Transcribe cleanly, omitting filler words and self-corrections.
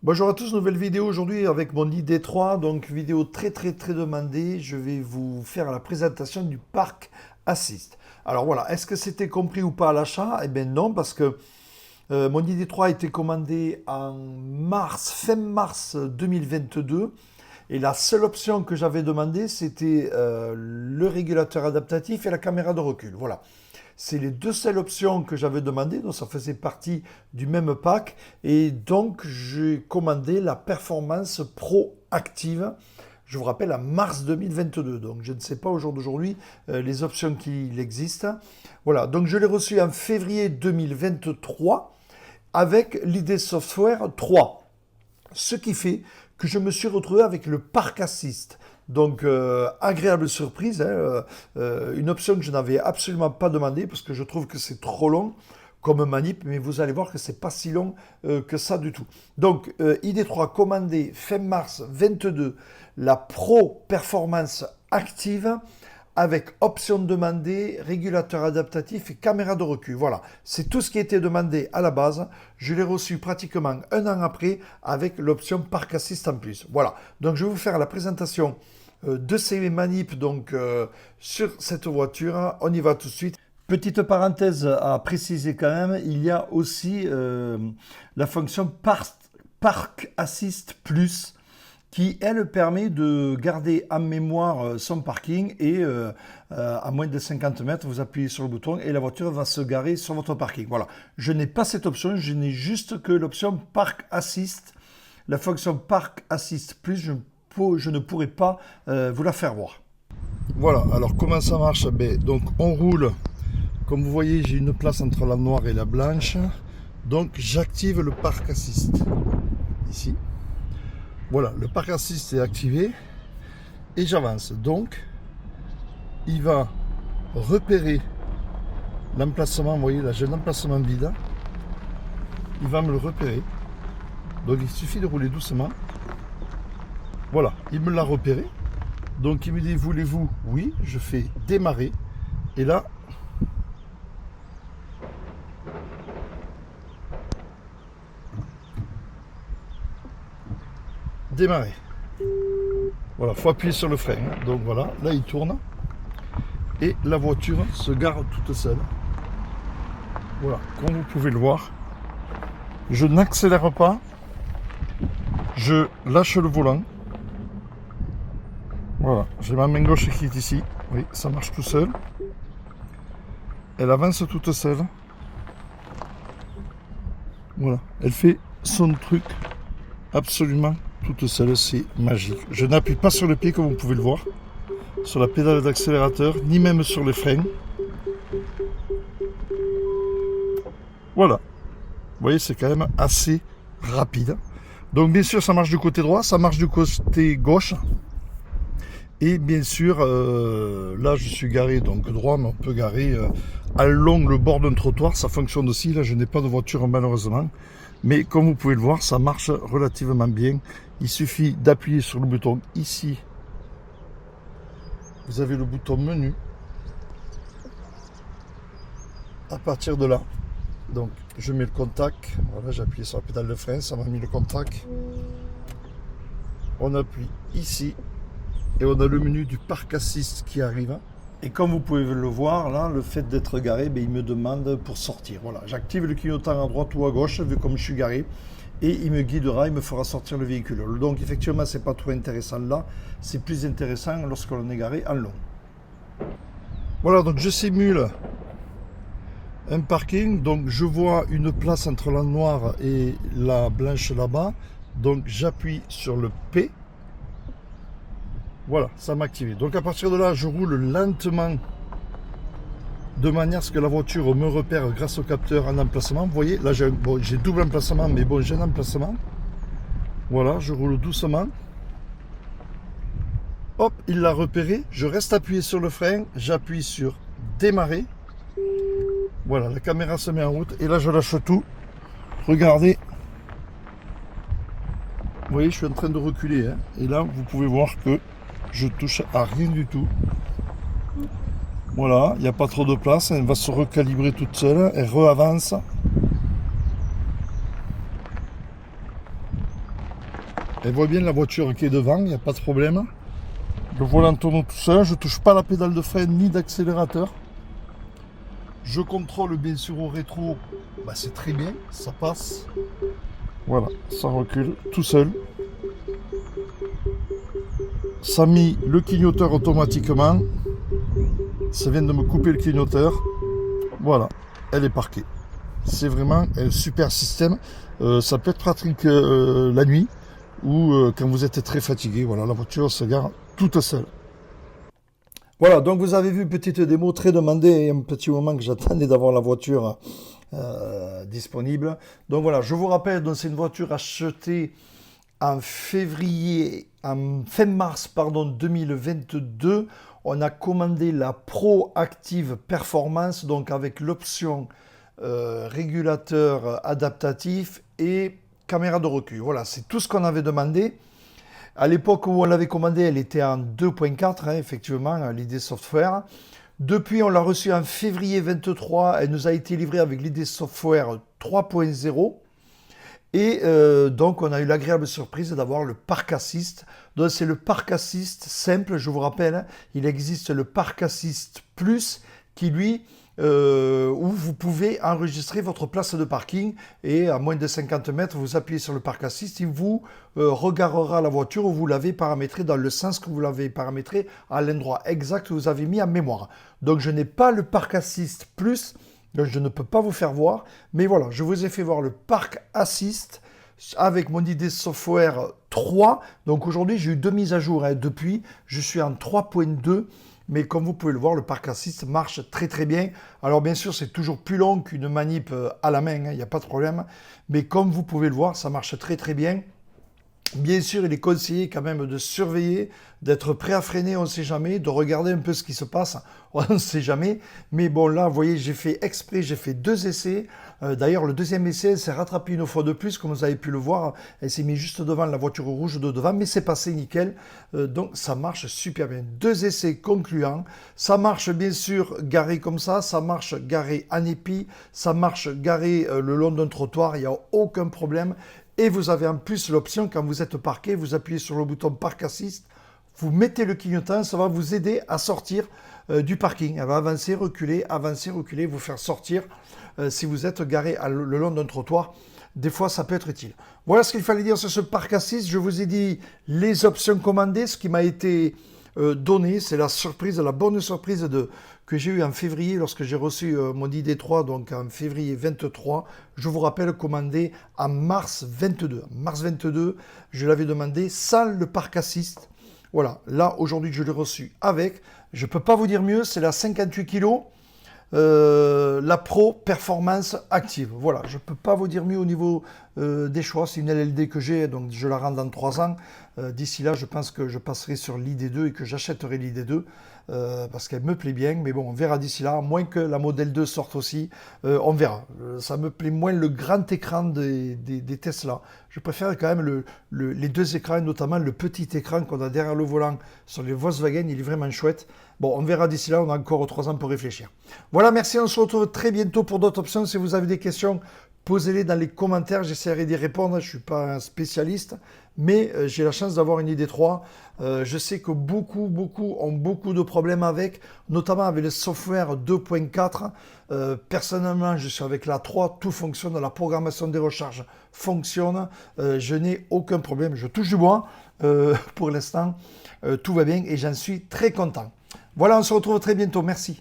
Bonjour à tous, nouvelle vidéo aujourd'hui avec mon ID3, donc vidéo très demandée. Je vais vous faire la présentation du Park Assist. Alors voilà, est-ce que c'était compris ou pas à l'achat? Eh bien non, parce que mon ID3 a été commandé en fin mars 2022. Et la seule option que j'avais demandé, c'était le régulateur adaptatif et la caméra de recul. Voilà. C'est les deux seules options que j'avais demandées, donc ça faisait partie du même pack. Et donc, j'ai commandé la Performance Pro Active. Je vous rappelle, en mars 2022. Donc, je ne sais pas au jour d'aujourd'hui les options qui existent. Voilà, donc je l'ai reçu en février 2023 avec l'ID Software 3. Ce qui fait que je me suis retrouvé avec le Park Assist. Donc, agréable surprise, hein, une option que je n'avais absolument pas demandé parce que je trouve que c'est trop long comme manip, mais vous allez voir que c'est pas si long que ça du tout. Donc, ID3 commandé fin mars 22, la Pro Performance Active avec option demandée, régulateur adaptatif et caméra de recul. Voilà, c'est tout ce qui était demandé à la base. Je l'ai reçu pratiquement un an après avec l'option Park Assist en plus. Voilà, donc je vais vous faire la présentation de ces manips donc, sur cette voiture. On y va tout de suite. Petite parenthèse à préciser quand même, il y a aussi la fonction Park Assist Plus qui, elle, permet de garder en mémoire son parking et à moins de 50 mètres, vous appuyez sur le bouton et la voiture va se garer sur votre parking. Voilà, je n'ai pas cette option, je n'ai juste que l'option Park Assist. La fonction Park Assist Plus, je ne pourrai pas vous la faire voir. Voilà, alors comment ça marche? Donc on roule, comme vous voyez, j'ai une place entre la noire et la blanche. Donc j'active le Park Assist, ici. Voilà, le Park Assist est activé et j'avance. Donc, il va repérer l'emplacement. Vous voyez, là j'ai l'emplacement vide. Il va me le repérer. Donc, il suffit de rouler doucement. Voilà, il me l'a repéré. Donc, il me dit, voulez-vous? Oui, je fais démarrer. Et là, démarrer. Voilà, il faut appuyer sur le frein. Donc voilà, là il tourne. Et la voiture se gare toute seule. Voilà, comme vous pouvez le voir. Je n'accélère pas. Je lâche le volant. Voilà, j'ai ma main gauche qui est ici. Oui, ça marche tout seul. Elle avance toute seule. Voilà, elle fait son truc absolument toute seule, c'est magique. Je n'appuie pas sur le pied comme vous pouvez le voir, sur la pédale d'accélérateur, ni même sur les freins. Voilà. Vous voyez, c'est quand même assez rapide. Donc bien sûr, ça marche du côté droit, ça marche du côté gauche. Et bien sûr, là je suis garé donc droit, mais on peut garer along le bord d'un trottoir, ça fonctionne aussi. Là je n'ai pas de voiture malheureusement. Mais comme vous pouvez le voir, ça marche relativement bien. Il suffit d'appuyer sur le bouton ici. Vous avez le bouton menu. À partir de là, donc je mets le contact. Voilà, j'ai appuyé sur la pédale de frein, ça m'a mis le contact. On appuie ici et on a le menu du Park Assist qui arrive. Et comme vous pouvez le voir, là, le fait d'être garé, il me demande pour sortir. Voilà, j'active le clignotant à droite ou à gauche, vu comme je suis garé, et il me guidera, il me fera sortir le véhicule. Donc effectivement, c'est pas trop intéressant là, c'est plus intéressant lorsque l'on est garé en long. Voilà, donc je simule un parking, donc je vois une place entre la noire et la blanche là-bas, donc j'appuie sur le P. Voilà, ça m'a activé. Donc à partir de là, je roule lentement de manière à ce que la voiture me repère grâce au capteur en emplacement. Vous voyez, là j'ai double emplacement, mais bon, j'ai un emplacement. Voilà, je roule doucement. Hop, il l'a repéré. Je reste appuyé sur le frein, j'appuie sur démarrer. Voilà, la caméra se met en route et là je lâche tout. Regardez. Vous voyez, je suis en train de reculer. Hein, et là, vous pouvez voir que je touche à rien du tout. Voilà, il n'y a pas trop de place, elle va se recalibrer toute seule, elle re-avance. Elle voit bien la voiture qui est devant, il n'y a pas de problème. Le volant tourne tout seul, je ne touche pas la pédale de frein ni d'accélérateur. Je contrôle bien sûr au rétro, c'est très bien, ça passe. Voilà, ça recule tout seul. Ça a mis le clignoteur automatiquement. Ça vient de me couper le clignoteur. Voilà, elle est parquée. C'est vraiment un super système. Ça peut être pratique la nuit ou quand vous êtes très fatigué. Voilà, la voiture se gare toute seule. Voilà, donc vous avez vu, petite démo très demandée et un petit moment que j'attendais d'avoir la voiture disponible. Donc voilà, je vous rappelle, c'est une voiture achetée en fin mars 2022. On a commandé la Pro Active Performance, donc avec l'option régulateur adaptatif et caméra de recul. Voilà, c'est tout ce qu'on avait demandé. À l'époque où on l'avait commandée, elle était en 2.4, effectivement, l'ID Software. Depuis, on l'a reçue en février 23. Elle nous a été livrée avec l'ID Software 3.0. Et donc, on a eu l'agréable surprise d'avoir le Park Assist. Donc, c'est le Park Assist simple, je vous rappelle. Il existe le Park Assist Plus qui, lui, où vous pouvez enregistrer votre place de parking et à moins de 50 mètres, vous appuyez sur le Park Assist, il vous regarera la voiture où vous l'avez paramétré dans le sens que vous l'avez paramétré à l'endroit exact que vous avez mis en mémoire. Donc je n'ai pas le Park Assist Plus, donc je ne peux pas vous faire voir, mais voilà, je vous ai fait voir le Park Assist avec mon ID Software 3. Donc aujourd'hui, j'ai eu 2 mises à jour depuis, je suis en 3.2. Mais comme vous pouvez le voir, le Park Assist marche très très bien. Alors bien sûr, c'est toujours plus long qu'une manip à la main, il n'y a pas de problème. Mais comme vous pouvez le voir, ça marche très très bien. Bien sûr, il est conseillé quand même de surveiller, d'être prêt à freiner, on ne sait jamais, de regarder un peu ce qui se passe, on ne sait jamais. Mais bon, là, vous voyez, j'ai fait exprès, j'ai fait 2 essais. D'ailleurs, le deuxième essai, elle s'est rattrapée une fois de plus, comme vous avez pu le voir. Elle s'est mise juste devant la voiture rouge de devant, mais c'est passé nickel. Donc, ça marche super bien. 2 essais concluants. Ça marche bien sûr garé comme ça marche garé en épi, ça marche garé le long d'un trottoir, il n'y a aucun problème. Et vous avez en plus l'option, quand vous êtes parqué, vous appuyez sur le bouton Park Assist, vous mettez le clignotant, ça va vous aider à sortir du parking. Elle va avancer, reculer, vous faire sortir si vous êtes garé le long d'un trottoir. Des fois, ça peut être utile. Voilà ce qu'il fallait dire sur ce Park Assist. Je vous ai dit les options commandées, ce qui m'a été donné. C'est la surprise, la bonne surprise que j'ai eue en février lorsque j'ai reçu mon ID3, donc en février 23. Je vous rappelle, commandé en mars 22. Mars 22, je l'avais demandé sans le Park Assist. Voilà, là aujourd'hui je l'ai reçu avec. Je ne peux pas vous dire mieux, c'est la 58 kg. La Pro Performance Active. Voilà, je ne peux pas vous dire mieux au niveau des choix. C'est une LLD que j'ai, donc je la rends dans 3 ans. D'ici là, je pense que je passerai sur l'ID2 et que j'achèterai l'ID2 parce qu'elle me plaît bien. Mais bon, on verra d'ici là, à moins que la modèle 2 sorte aussi. On verra. Ça me plaît moins le grand écran des Tesla. Je préfère quand même les 2 écrans, notamment le petit écran qu'on a derrière le volant sur les Volkswagen. Il est vraiment chouette. Bon, on verra d'ici là, on a encore 3 ans pour réfléchir. Voilà, merci, on se retrouve très bientôt pour d'autres options. Si vous avez des questions, posez-les dans les commentaires, j'essaierai d'y répondre. Je ne suis pas un spécialiste, mais j'ai la chance d'avoir une ID3. Je sais que beaucoup ont beaucoup de problèmes avec, notamment avec le software 2.4. Personnellement, je suis avec la 3, tout fonctionne, la programmation des recharges fonctionne. Je n'ai aucun problème, je touche du bois. Pour l'instant, tout va bien et j'en suis très content. Voilà, on se retrouve très bientôt. Merci.